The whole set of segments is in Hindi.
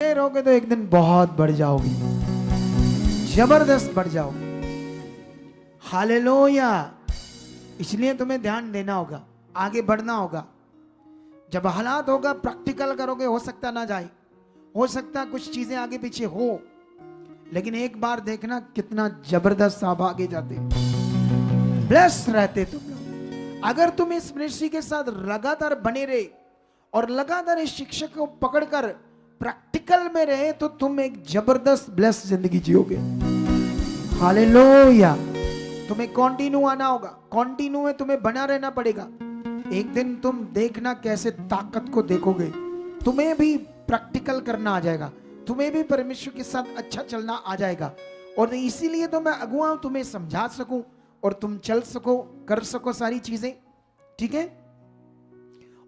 रहोगे तो एक दिन बहुत बढ़ जाओगे, जबरदस्त बढ़ जाओगे। हालेलुया। इसलिए तुम्हें ध्यान देना होगा, आगे बढ़ना होगा। जब हालात होगा प्रैक्टिकल करोगे, हो सकता ना जाए, हो सकता कुछ चीजें आगे पीछे हो, लेकिन एक बार देखना कितना जबरदस्त आप आगे जाते, ब्लेस रहते तुम लोग। अगर तुम इस मिनिस्ट्री के साथ लगातार बने रहे और लगातार इस शिक्षक को पकड़कर प्रैक्टिकल में रहे तो तुम एक जबरदस्त ब्लेस जिंदगी जियोगे। हालेलुया। तुम्हें कंटिन्यू आना होगा, कंटिन्यू में तुम्हें बना रहना पड़ेगा। एक दिन तुम देखना कैसे ताकत को देखोगे, तुम्हें भी प्रैक्टिकल करना आ जाएगा, तुम्हें भी परमेश्वर के साथ अच्छा चलना आ जाएगा। और इसीलिए तो मैं अगुआ हूं, तुम्हें समझा सकूं और तुम चल सको, कर सको सारी चीजें, ठीक है।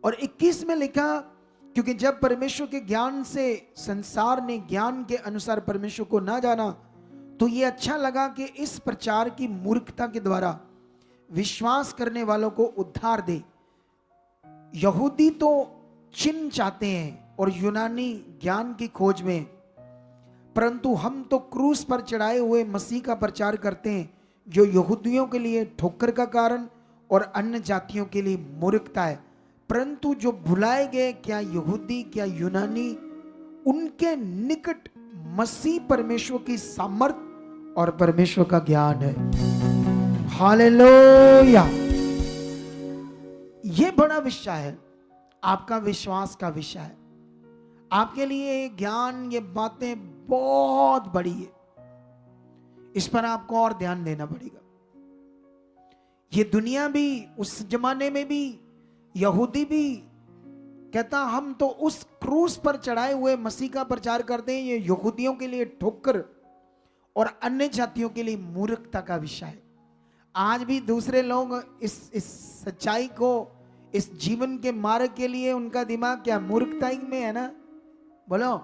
और 21 में लिखा, क्योंकि जब परमेश्वर के ज्ञान से संसार ने ज्ञान के अनुसार परमेश्वर को ना जाना, तो ये अच्छा लगा कि इस प्रचार की मूर्खता के द्वारा विश्वास करने वालों को उद्धार दे। यहूदी तो चिन्ह चाहते हैं और यूनानी ज्ञान की खोज में, परंतु हम तो क्रूस पर चढ़ाए हुए मसीह का प्रचार करते हैं, जो यहूदियों के लिए ठोकर का कारण और अन्य जातियों के लिए मूर्खता है। परंतु जो भुलाए गए, क्या यहूदी क्या यूनानी, उनके निकट मसीह परमेश्वर की सामर्थ और परमेश्वर का ज्ञान है। हालेलुया। ये बड़ा विषय है, आपका विश्वास का विषय है। आपके लिए ज्ञान, ये बातें बहुत बड़ी है, इस पर आपको और ध्यान देना पड़ेगा। ये दुनिया भी, उस जमाने में भी यहूदी भी कहता, हम तो उस क्रूस पर चढ़ाए हुए मसीह का प्रचार करते हैं, ये यहूदियों के लिए ठोकर और अन्य जातियों के लिए मूर्खता का विषय है। आज भी दूसरे लोग इस सच्चाई को, इस जीवन के मार्ग के लिए उनका दिमाग क्या मूर्खताई में है ना? बोलो,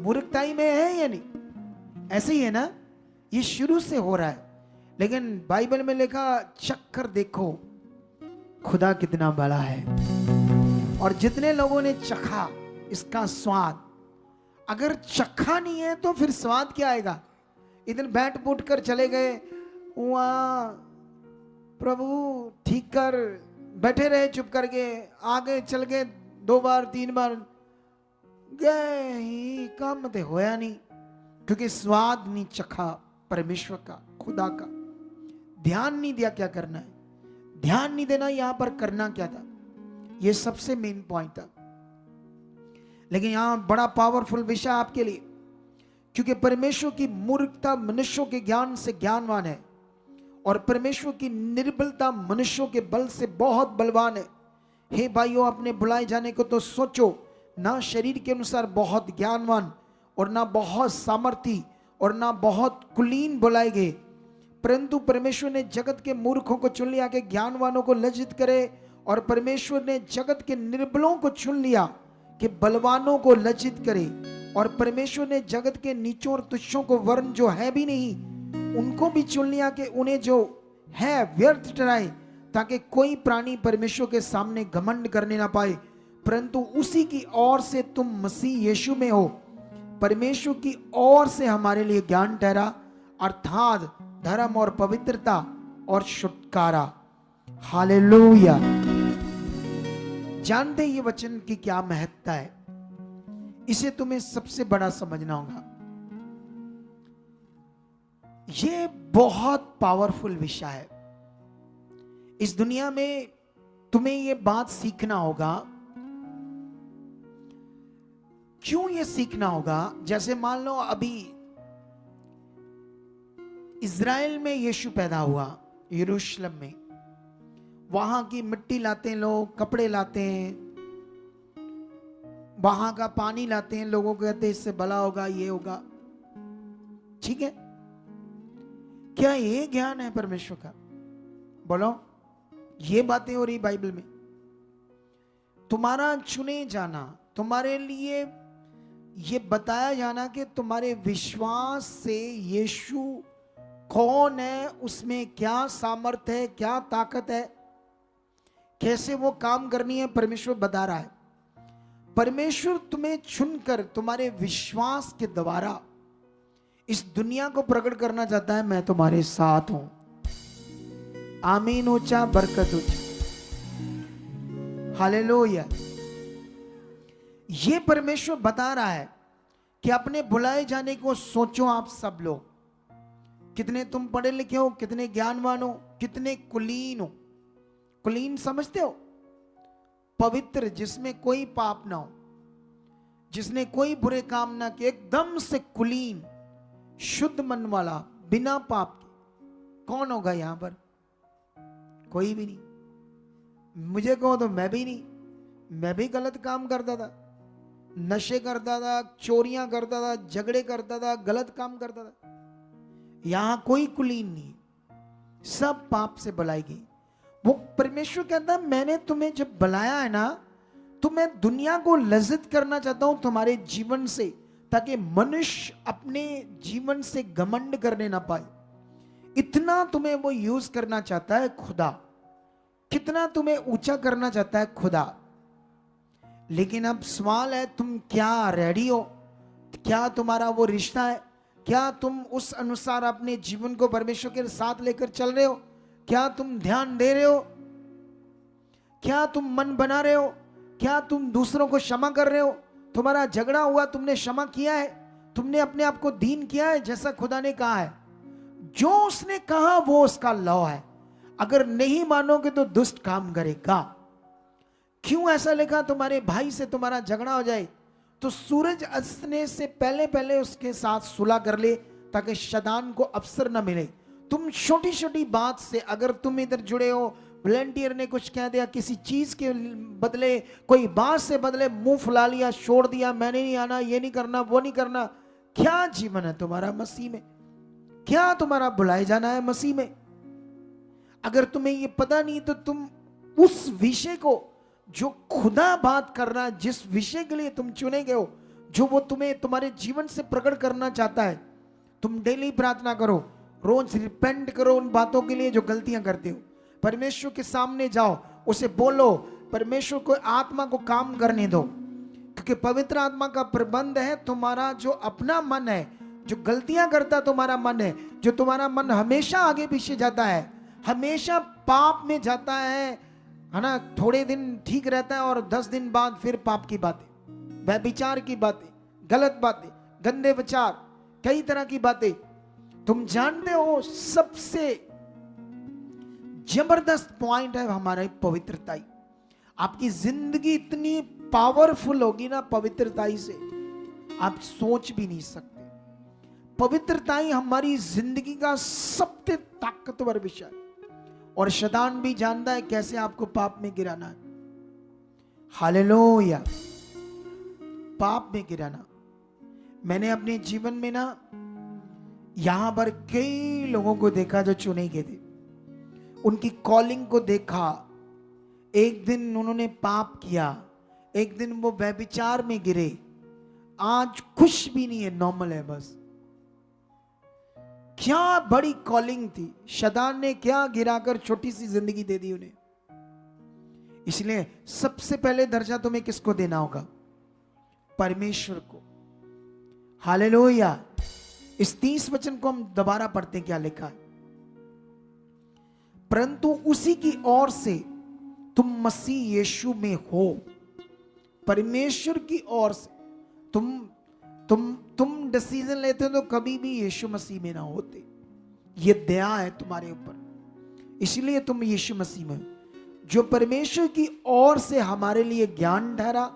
मूर्खताई में है या नहीं? ऐसे ही है ना? ये शुरू से हो रहा है, लेकिन बाइबल में लिखा, चक्कर देखो खुदा कितना बड़ा है। और जितने लोगों ने चखा इसका स्वाद, अगर चखा नहीं है तो फिर स्वाद क्या आएगा? इधर बैठ बूट कर चले गए, वहां प्रभु ठीक कर, बैठे रहे चुप करके, आगे चल गए 2 बार 3 बार गए ही, काम तो होया नहीं, क्योंकि स्वाद नहीं चखा परमेश्वर का, खुदा का। ध्यान नहीं दिया क्या करना है, ध्यान नहीं देना यहां पर करना क्या था, यह सबसे मेन पॉइंट था। लेकिन यहां बड़ा पावरफुल विषय आपके लिए, क्योंकि परमेश्वर की मूर्खता मनुष्यों के ज्ञान से ज्ञानवान है और परमेश्वर की निर्बलता मनुष्यों के बल से बहुत बलवान है। हे भाइयों, अपने बुलाए जाने को तो सोचो, ना शरीर के अनुसार बहुत ज्ञानवान और ना बहुत सामर्थी और ना बहुत कुलीन बुलाए गए, परंतु परमेश्वर ने जगत के मूर्खों को चुन लिया कि ज्ञानवानों को लज्जित करे, और परमेश्वर ने जगत के निर्बलों को चुन लिया कि बलवानों को लज्जित करे, और परमेश्वर ने जगत के नीचों और तुच्छों को, वर्ण जो है भी नहीं, उनको भी चुन लिया कि उन्हें जो है व्यर्थ ठहराए, ताकि कोई प्राणी परमेश्वर के सामने घमंड करने ना पाए। परंतु उसी की ओर से तुम मसीह यीशु में हो, परमेश्वर की ओर से हमारे लिए ज्ञान ठहरा, अर्थात धर्म और पवित्रता और छुटकारा। हालेलुया। जानते ये वचन की क्या महत्ता है, इसे तुम्हें सबसे बड़ा समझना होगा। ये बहुत पावरफुल विषय है। इस दुनिया में तुम्हें ये बात सीखना होगा। क्यों ये सीखना होगा? जैसे मान लो अभी इज़राइल में यीशु पैदा हुआ, यरूशलेम में, वहां की मिट्टी लाते हैं लोग, कपड़े लाते हैं, वहां का पानी लाते हैं, लोगों को कहते हैं इससे भला होगा, ये होगा, ठीक है। क्या ये ज्ञान है परमेश्वर का? बोलो, ये बातें हो रही बाइबल में। तुम्हारा चुने जाना, तुम्हारे लिए ये बताया जाना कि तुम्हारे विश्वास से यीशु कौन है, उसमें क्या सामर्थ है, क्या ताकत है, कैसे वो काम करनी है, परमेश्वर बता रहा है। परमेश्वर तुम्हें चुनकर तुम्हारे विश्वास के द्वारा इस दुनिया को प्रकट करना चाहता है, मैं तुम्हारे साथ हूं। आमीन ऊंचा, बरकत ऊंचा, हालेलुया। ये परमेश्वर बता रहा है कि अपने बुलाए जाने को सोचो। आप सब लोग, कितने तुम पढ़े लिखे हो, कितने ज्ञानवान हो, कितने कुलीन हो। कुलीन समझते हो? पवित्र, जिसमें कोई पाप ना हो, जिसने कोई बुरे काम ना किए, एकदम से कुलीन, शुद्ध मन वाला, बिना पाप के। कौन होगा यहां पर? कोई भी नहीं। मुझे कहो तो मैं भी नहीं। मैं भी गलत काम करता था, नशे करता था, चोरियां करता था, झगड़े करता था, गलत काम करता था। यहां कोई कुलीन नहीं, सब पाप से बुलाई गई। वो परमेश्वर कहता है, मैंने तुम्हें जब बुलाया है ना, तो मैं दुनिया को लज्जत करना चाहता हूं तुम्हारे जीवन से, ताकि मनुष्य अपने जीवन से घमंड करने ना पाए। इतना तुम्हें वो यूज करना चाहता है खुदा, कितना तुम्हें ऊंचा करना चाहता है खुदा। लेकिन अब सवाल है, तुम क्या रेडी हो? क्या तुम्हारा वो रिश्ता है? क्या तुम उस अनुसार अपने जीवन को परमेश्वर के साथ लेकर चल रहे हो? क्या तुम ध्यान दे रहे हो? क्या तुम मन बना रहे हो? क्या तुम दूसरों को क्षमा कर रहे हो? तुम्हारा झगड़ा हुआ, तुमने क्षमा किया है? तुमने अपने आप को दीन किया है जैसा खुदा ने कहा है? जो उसने कहा वो उसका लॉ है। अगर नहीं मानोगे तो दुष्ट काम करेगा। क्यों ऐसा लिखा? तुम्हारे भाई से तुम्हारा झगड़ा हो जाए तो सूरज अस्तने से पहले पहले उसके साथ सुलह कर ले, ताकि शैतान को अवसर न मिले। तुम छोटी छोटी बात से, अगर तुम इधर जुड़े हो, वॉलंटियर ने कुछ कह दिया, किसी चीज के बदले, कोई बात से बदले मुंह फुला लिया, छोड़ दिया, मैंने नहीं आना, ये नहीं करना, वो नहीं करना। क्या जीवन है तुम्हारा मसीह में? क्या तुम्हारा बुलाए जाना है मसीह में? अगर तुम्हें ये पता नहीं तो तुम उस विषय को, जो खुदा बात कर रहा है, जिस विषय के लिए तुम चुने गए हो, जो वो तुम्हें तुम्हारे जीवन से प्रकट करना चाहता है, तुम डेली प्रार्थना करो, रोज रिपेंट करो उन बातों के लिए जो गलतियां करते हो। परमेश्वर के सामने जाओ, उसे बोलो, परमेश्वर को आत्मा को काम करने दो, क्योंकि पवित्र आत्मा का प्रबंध है। तुम्हारा जो अपना मन है, जो गलतियां करता तुम्हारा मन है, जो तुम्हारा मन हमेशा आगे पीछे जाता है, हमेशा पाप में जाता है ना। थोड़े दिन ठीक रहता है और 10 दिन बाद फिर पाप की बातें, व्यभिचार की बातें, गलत बातें, गंदे विचार, कई तरह की बातें। तुम जानते हो सबसे जबरदस्त पॉइंट है हमारा पवित्रताई। आपकी जिंदगी इतनी पावरफुल होगी ना पवित्रताई से, आप सोच भी नहीं सकते। पवित्रताई हमारी जिंदगी का सबसे ताकतवर विषय है, और शैतान भी जानता है कैसे आपको पाप में गिराना है। हालेलुया। पाप में गिराना। मैंने अपने जीवन में ना यहां पर कई लोगों को देखा जो चुने गए थे, उनकी कॉलिंग को देखा। एक दिन उन्होंने पाप किया, एक दिन वो व्यभिचार में गिरे, आज कुछ भी नहीं है, नॉर्मल है बस। क्या बड़ी कॉलिंग थी, शैतान ने क्या गिराकर छोटी सी जिंदगी दे दी उन्हें। इसलिए सबसे पहले दर्जा तुम्हें किसको देना होगा? परमेश्वर को। हालेलुया। इस 30 वचन को हम दोबारा पढ़ते हैं, क्या लिखा है? परंतु उसी की ओर से तुम मसीह यीशु में हो। परमेश्वर की ओर से तुम डिसीजन लेते हो तो कभी भी यीशु मसीह में ना होते। ये दया है तुम्हारे ऊपर, इसलिए तुम यीशु मसीह में हो। जो परमेश्वर की ओर से हमारे लिए ज्ञान ठहरा,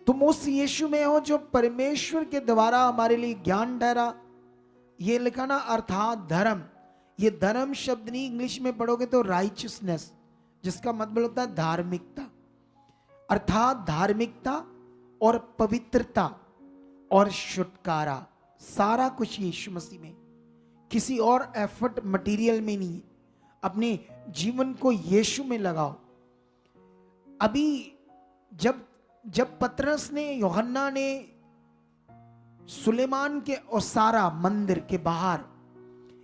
तुम उस यीशु में हो जो परमेश्वर के द्वारा हमारे लिए ज्ञान ठहरा। ये लिखा ना, अर्थात धर्म। ये धर्म शब्द नहीं, इंग्लिश में पढ़ोगे तो राइचियसनेस, जिसका मतलब होता है धार्मिकता। अर्थात धार्मिकता और पवित्रता और छुटकारा, सारा कुछ यीशु मसीह में। किसी और एफर्ट मटेरियल में नहीं। अपने जीवन को यीशु में लगाओ। अभी जब पतरस ने, यूहन्ना ने सुलेमान के ओसारा मंदिर के बाहर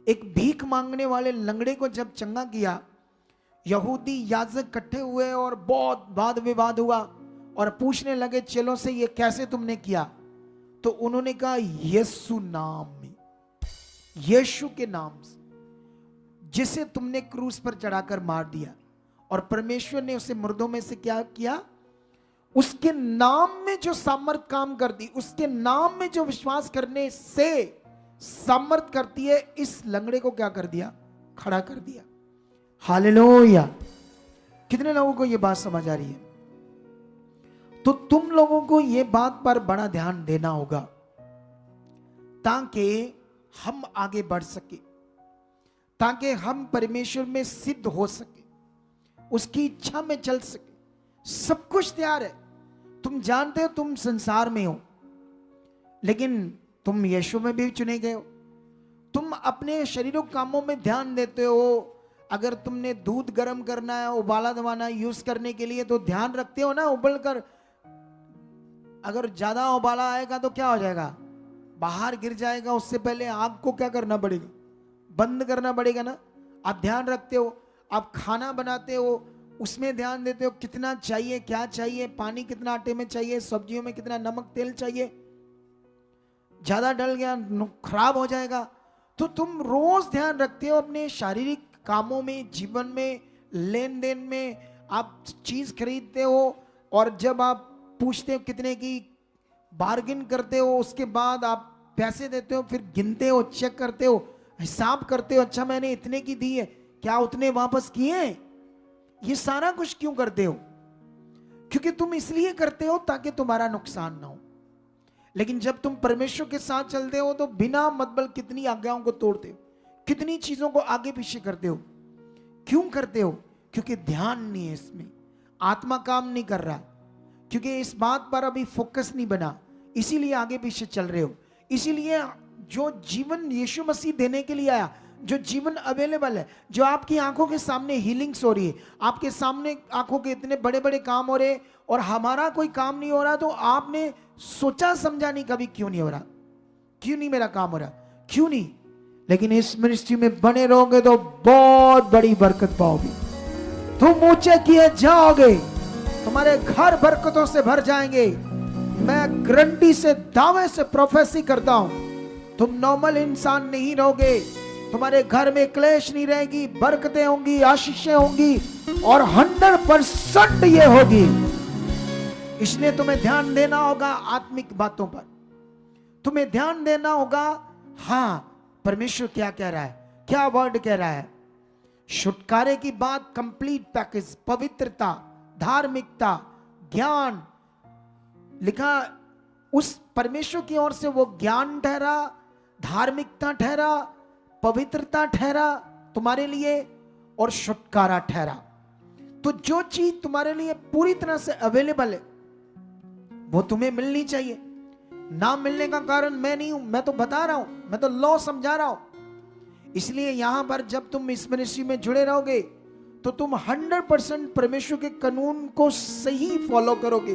एक भीख मांगने वाले लंगड़े को जब चंगा किया, यहूदी याजक इकट्ठे हुए और बहुत वाद विवाद हुआ, और पूछने लगे चेलों से ये कैसे तुमने किया, तो उन्होंने कहा यीशु नाम में, यीशु के नाम से जिसे तुमने क्रूस पर चढ़ाकर मार दिया, और परमेश्वर ने उसे मुर्दों में से क्या किया, उसके नाम में जो सामर्थ काम करती, उसके नाम में जो विश्वास करने से सामर्थ करती है, इस लंगड़े को क्या कर दिया, खड़ा कर दिया। हालेलुया। कितने लोगों को यह बात समझ आ रही है? तो तुम लोगों को यह बात पर बड़ा ध्यान देना होगा ताकि हम आगे बढ़ सके, ताकि हम परमेश्वर में सिद्ध हो सके, उसकी इच्छा में चल सके। सब कुछ तैयार है, तुम जानते हो तुम संसार में हो, लेकिन तुम यीशु में भी चुने गए हो। तुम अपने शरीरों कामों में ध्यान देते हो। अगर तुमने दूध गर्म करना है, उबाला दबाना यूज करने के लिए, तो ध्यान रखते हो ना, उबल कर अगर ज्यादा उबाला आएगा तो क्या हो जाएगा, बाहर गिर जाएगा। उससे पहले आग को क्या करना पड़ेगा, बंद करना पड़ेगा ना। आप ध्यान रखते हो। आप खाना बनाते हो, उसमें ध्यान देते हो कितना चाहिए, क्या चाहिए, पानी कितना आटे में चाहिए, सब्जियों में कितना नमक तेल चाहिए, ज्यादा डल गया खराब हो जाएगा। तो तुम रोज ध्यान रखते हो अपने शारीरिक कामों में, जीवन में, लेन देन में। आप चीज खरीदते हो और जब आप पूछते हो कितने की, बार्गिन करते हो, उसके बाद आप पैसे देते हो, फिर गिनते हो, चेक करते हो, हिसाब करते हो, अच्छा मैंने इतने की दी है, क्या उतने वापस किए? ये सारा कुछ क्यों करते हो? क्योंकि तुम इसलिए करते हो ताकि तुम्हारा नुकसान ना हो। लेकिन जब तुम परमेश्वर के साथ चलते हो तो बिना मतलब कितनी आज्ञाओं को तोड़ते हो, कितनी चीजों को आगे पीछे करते हो। क्यों करते हो? क्योंकि ध्यान नहीं है इसमें, आत्मा काम नहीं कर रहा, क्योंकि इस बात पर अभी फोकस नहीं बना, इसीलिए आगे पीछे चल रहे हो। इसीलिए जो जीवन यीशु मसीह देने के लिए आया, जो जीवन अवेलेबल है, जो आपकी आंखों के सामने हीलिंग्स हो रही है, आपके सामने आंखों के इतने बड़े बड़े काम हो रहे, और हमारा कोई काम नहीं हो रहा, तो आपने सोचा समझा नहीं कभी क्यों नहीं हो रहा, क्यों नहीं मेरा काम हो रहा, क्यों नहीं? लेकिन इस मिनिस्ट्री में बने रहोगे तो बहुत बड़ी बरकत पाओगे। तुम ऊंचे किए जाओगे, तुम्हारे घर बरकतों से भर जाएंगे। मैं गारंटी से, दावे से प्रोफेसी करता हूं, तुम नॉर्मल इंसान नहीं रहोगे। तुम्हारे घर में क्लेश नहीं रहेगी, बरकतें होंगी, आशीषें होंगी, और 100% ये होगी। इसलिए तुम्हें ध्यान देना होगा आत्मिक बातों पर, तुम्हें ध्यान देना होगा। हाँ, परमेश्वर क्या कह रहा है, क्या वर्ड कह रहा है। छुटकारे की बात, कंप्लीट पैकेज, पवित्रता, धार्मिकता, ज्ञान लिखा। उस परमेश्वर की ओर से वो ज्ञान ठहरा, धार्मिकता ठहरा, पवित्रता ठहरा तुम्हारे लिए, और छुटकारा ठहरा। तो जो चीज तुम्हारे लिए पूरी तरह से अवेलेबल है वो तुम्हें मिलनी चाहिए। ना मिलने का कारण मैं नहीं हूं, मैं तो बता रहा हूं, मैं तो लॉ समझा रहा हूं। इसलिए यहां पर जब तुम इस मिनिस्ट्री में जुड़े रहोगे तो तुम 100% परमेश्वर के कानून को सही फॉलो करोगे,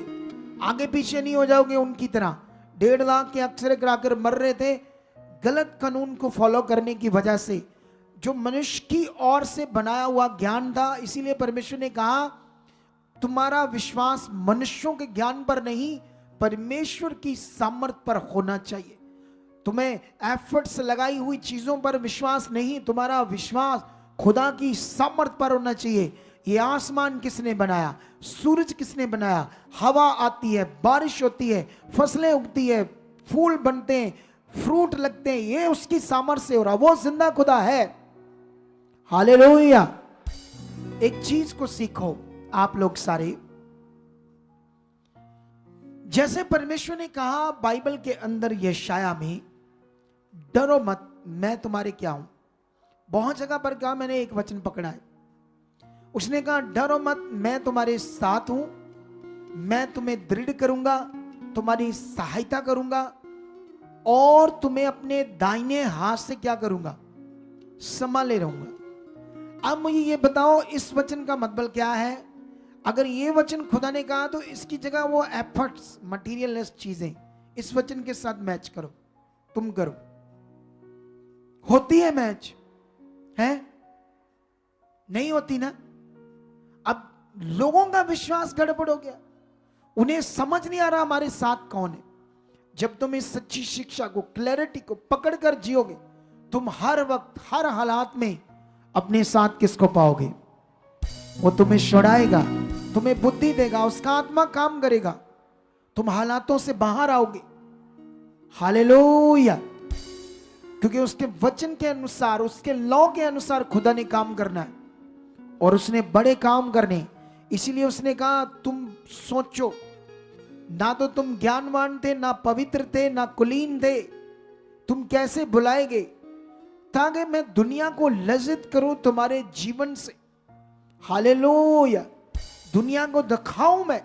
आगे पीछे नहीं हो जाओगे उनकी तरह। 1.5 लाख के अक्षर कराकर मर रहे थे गलत कानून को फॉलो करने की वजह से, जो मनुष्य की ओर से बनाया हुआ ज्ञान था। इसीलिए परमेश्वर ने कहा तुम्हारा विश्वास मनुष्यों के ज्ञान पर नहीं, परमेश्वर की सामर्थ पर होना चाहिए। तुम्हें एफर्ट्स लगाई हुई चीजों पर विश्वास नहीं, तुम्हारा विश्वास खुदा की सामर्थ पर होना चाहिए। ये आसमान किसने बनाया, सूरज किसने बनाया, हवा आती है, बारिश होती है, फसलें उगती है, फूल बनते हैं, फ्रूट लगते हैं, ये उसकी सामर्थ से हो रहा, वो जिंदा खुदा है। हालेलुया। एक चीज को सीखो आप लोग सारे, जैसे परमेश्वर ने कहा बाइबल के अंदर यशाया में, डरो मत मैं तुम्हारे क्या हूं। बहुत जगह पर कहा, मैंने एक वचन पकड़ा है, उसने कहा डरो मत मैं तुम्हारे साथ हूं, मैं तुम्हें दृढ़ करूंगा, तुम्हारी सहायता करूंगा, और तुम्हें अपने दाहिने हाथ से क्या करूंगा, संभाले रहूंगा। अब मुझे ये बताओ इस वचन का मतलब क्या है। अगर ये वचन खुदा ने कहा तो इसकी जगह वो एफर्ट्स, मटीरियलिस्ट चीजें इस वचन के साथ मैच करो, तुम करो। होती है मैच है? नहीं होती ना। अब लोगों का विश्वास गड़बड़ हो गया, उन्हें समझ नहीं आ रहा हमारे साथ कौन है। जब तुम इस सच्ची शिक्षा को, क्लैरिटी को पकड़कर जियोगे, तुम हर वक्त, हर हालात में अपने साथ किसको पाओगे? वो तुम्हें छुड़ाएगा, तुम्हें बुद्धि देगा, उसका आत्मा काम करेगा, तुम हालातों से बाहर आओगे। हालेलुया। क्योंकि उसके वचन के अनुसार, उसके लॉ के अनुसार खुदा ने काम करना है और उसने बड़े काम करने। इसीलिए उसने कहा तुम सोचो, ना तो तुम ज्ञानवान थे, ना पवित्र थे, ना कुलीन थे, तुम कैसे बुलाएगे? ताकि मैं दुनिया को लज्जित करूं तुम्हारे जीवन से। हालेलुया। दुनिया को दिखाऊं, मैं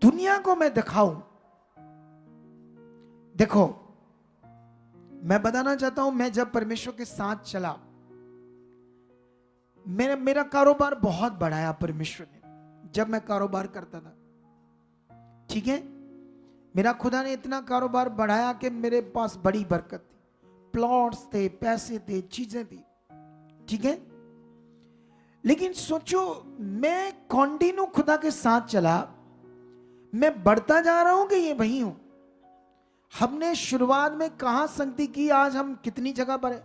दुनिया को मैं दिखाऊं। देखो, मैं बताना चाहता हूं, मैं जब परमेश्वर के साथ चला, मेरा कारोबार बहुत बढ़ाया परमेश्वर ने। जब मैं कारोबार करता था, ठीक है, मेरा खुदा ने इतना कारोबार बढ़ाया कि मेरे पास बड़ी बरकत थी, प्लॉट्स थे, पैसे थे, चीजें थी, ठीक है। लेकिन सोचो, मैं कॉन्टिन्यू खुदा के साथ चला, मैं बढ़ता जा रहा हूं कि ये वही हूं। हमने शुरुआत में कहां संगति की, आज हम कितनी जगह पर है।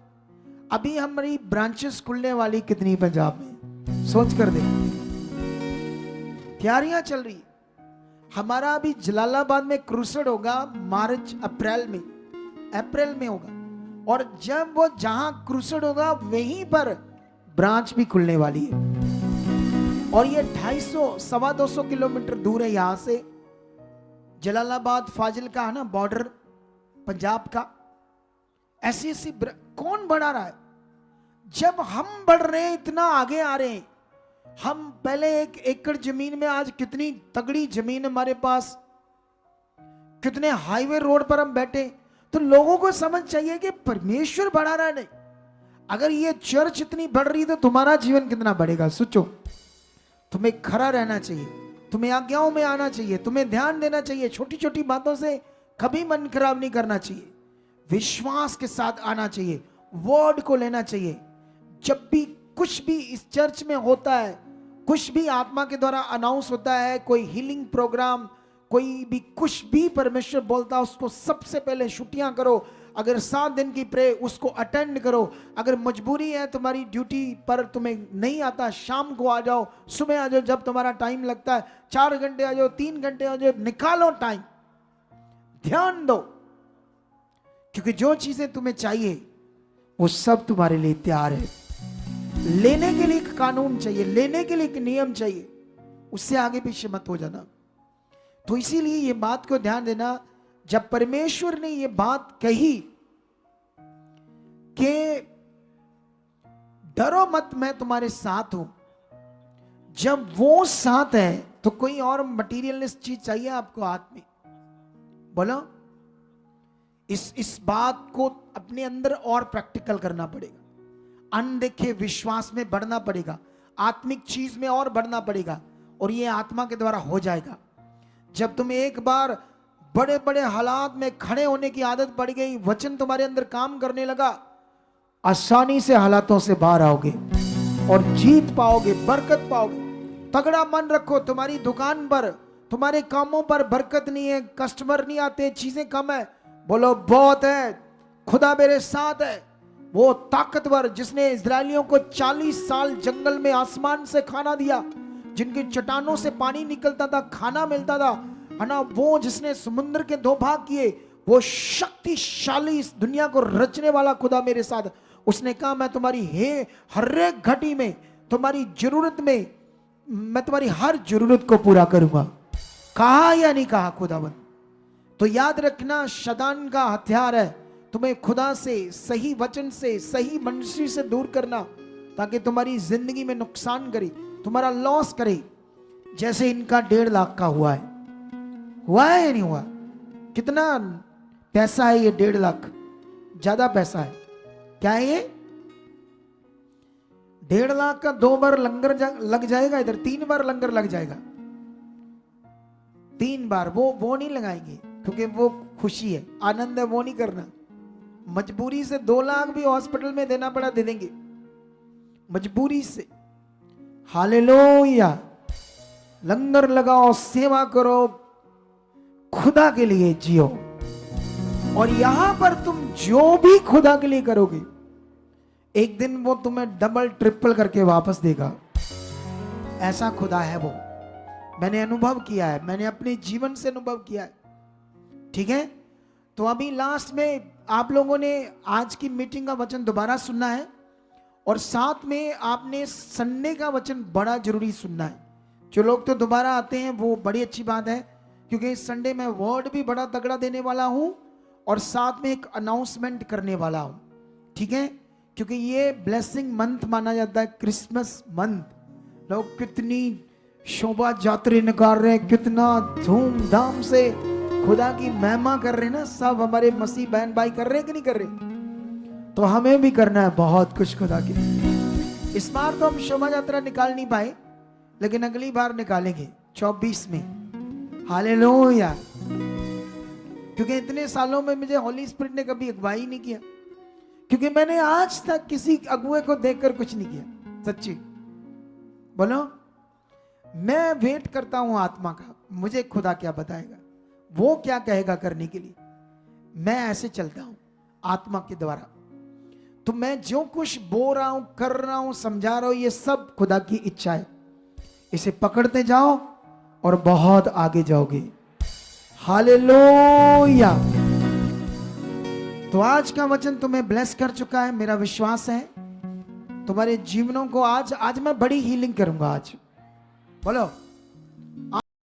अभी हमारी ब्रांचेस खुलने वाली कितनी पंजाब में, सोच कर दे। तैयारियां चल रही। हमारा अभी जलालाबाद में क्रूसेड होगा मार्च अप्रैल में होगा, और जब वो जहां क्रूसेड होगा वहीं पर ब्रांच भी खुलने वाली है। और ये 250 किलोमीटर दूर है यहां से, जलालाबाद फाजिल का है ना, बॉर्डर पंजाब का। ऐसी कौन बढ़ा रहा है? जब हम बढ़ रहे हैं, इतना आगे आ रहे हैं। हम पहले 1 एकड़ जमीन में, आज कितनी तगड़ी जमीन हमारे पास, कितने हाईवे रोड पर हम बैठे। तो लोगों को समझ चाहिए कि परमेश्वर बढ़ा रहा है। नहीं, अगर ये चर्च इतनी बढ़ रही है तो तुम्हारा जीवन कितना बढ़ेगा। सोचो, तुम्हें खरा रहना चाहिए, तुम्हें आज्ञाओं में आना चाहिए, तुम्हें ध्यान देना चाहिए, छोटी छोटी बातों से कभी मन खराब नहीं करना चाहिए, विश्वास के साथ आना चाहिए, वर्ड को लेना चाहिए। जब भी कुछ भी इस चर्च में होता है, कुछ भी आत्मा के द्वारा अनाउंस होता है, कोई हीलिंग प्रोग्राम, कोई भी कुछ भी परमेश्वर बोलता है, उसको सबसे पहले छुट्टियां करो। अगर 7 दिन की प्रे, उसको अटेंड करो। अगर मजबूरी है तुम्हारी ड्यूटी पर, तुम्हें नहीं आता, शाम को आ जाओ, सुबह आ जाओ, जब तुम्हारा टाइम लगता है, 4 घंटे आ जाओ, 3 घंटे आ जाओ, निकालो टाइम, ध्यान दो। क्योंकि जो चीजें तुम्हें चाहिए वो सब तुम्हारे लिए तैयार है। लेने के लिए एक कानून चाहिए, लेने के लिए एक नियम चाहिए, उससे आगे पीछे मत हो जाना। तो इसीलिए ये बात को ध्यान देना, जब परमेश्वर ने ये बात कही कि डरो मत, मैं तुम्हारे साथ हूं, जब वो साथ है तो कोई और मटीरियलिस्ट चीज चाहिए आपको हाथ में? बोलो। इस बात को अपने अंदर और प्रैक्टिकल करना पड़ेगा, अनदेखे विश्वास में बढ़ना पड़ेगा, आत्मिक चीज में और बढ़ना पड़ेगा, और ये आत्मा के द्वारा हो जाएगा। जब तुम एक बार बड़े बड़े हालात में खड़े होने की आदत पड़ गई, वचन तुम्हारे अंदर काम करने लगा, आसानी से हालातों से बाहर आओगे और जीत पाओगे, बरकत पाओगे। तगड़ा मन रखो, तुम्हारी दुकान पर, तुम्हारे कामों पर बरकत नहीं है, कस्टमर नहीं आते, चीजें कम है, बोलो बहुत है, खुदा मेरे साथ है। वो ताकतवर जिसने इजरायलियों को 40 साल जंगल में आसमान से खाना दिया, जिनकी चट्टानों से पानी निकलता था, खाना मिलता था, है ना, वो जिसने समुद्र के 2 भाग किए, वो शक्तिशाली इस दुनिया को रचने वाला खुदा मेरे साथ। उसने कहा मैं तुम्हारी हर एक घड़ी में, तुम्हारी जरूरत में, मैं तुम्हारी हर जरूरत को पूरा करूंगा। कहा या नहीं कहा खुदावंद? तो याद रखना, शैतान का हथियार है तुम्हें खुदा से, सही वचन से, सही मनुष्य से दूर करना, ताकि तुम्हारी जिंदगी में नुकसान करे, तुम्हारा लॉस करे। जैसे इनका 1.5 लाख का हुआ है या नहीं हुआ? कितना पैसा है ये? 1.5 लाख ज्यादा पैसा है क्या है ये? 1.5 लाख का 2 बार लंगर लग जाएगा, इधर 3 बार लंगर लग जाएगा। 3 बार वो नहीं लगाएंगे, क्योंकि वो खुशी है, आनंद है, वो नहीं करना। मजबूरी से 2 लाख भी हॉस्पिटल में देना पड़ा, दे देंगे मजबूरी से। हालेलुया। लंगर लगाओ, सेवा करो, खुदा के लिए जियो। और यहां पर तुम जो भी खुदा के लिए करोगे, एक दिन वो तुम्हें डबल ट्रिपल करके वापस देगा। ऐसा खुदा है वो। मैंने अनुभव किया है, मैंने अपने जीवन से अनुभव किया है। ठीक है, तो अभी लास्ट में आप लोगों ने आज की मीटिंग का वचन दोबारा सुनना है, और साथ में आपने संडे का वचन बड़ा जरूरी सुनना है। जो लोग तो दोबारा आते हैं वो बड़ी अच्छी बात है, क्योंकि इस संडे में वर्ड भी बड़ा तगड़ा देने वाला हूं और साथ में एक अनाउंसमेंट करने वाला हूं। ठीक है, क्योंकि ये ब्लेसिंग मंथ माना जाता है, क्रिसमस मंथ। लोग कितनी शोभा यात्रा निकाल रहे हैं, कितना धूमधाम से खुदा की महिमा कर रहे हैं ना। सब हमारे मसीह बहन भाई कर रहे हैं कि नहीं कर रहे? तो हमें भी करना है बहुत कुछ खुदा के लिए। इस बार तो हम शोभा यात्रा निकाल नहीं पाए, लेकिन अगली बार निकालेंगे 24 में। हालेलुया। क्योंकि इतने सालों में मुझे होली स्पिरिट ने कभी अगुवाई नहीं किया, क्योंकि मैंने आज तक किसी अगुए को देखकर कुछ नहीं किया। सच्ची बोलो, मैं वेट करता हूं आत्मा का, मुझे खुदा क्या बताएगा, वो क्या कहेगा करने के लिए। मैं ऐसे चलता हूं आत्मा के द्वारा। तो मैं जो कुछ बोल रहा हूं, कर रहा हूं, समझा रहा हूं, ये सब खुदा की इच्छा है। इसे पकड़ते जाओ और बहुत आगे जाओगे। हालेलुया। तो आज का वचन तुम्हें ब्लेस कर चुका है, मेरा विश्वास है। तुम्हारे जीवनों को आज मैं बड़ी हीलिंग करूंगा आज। बोलो।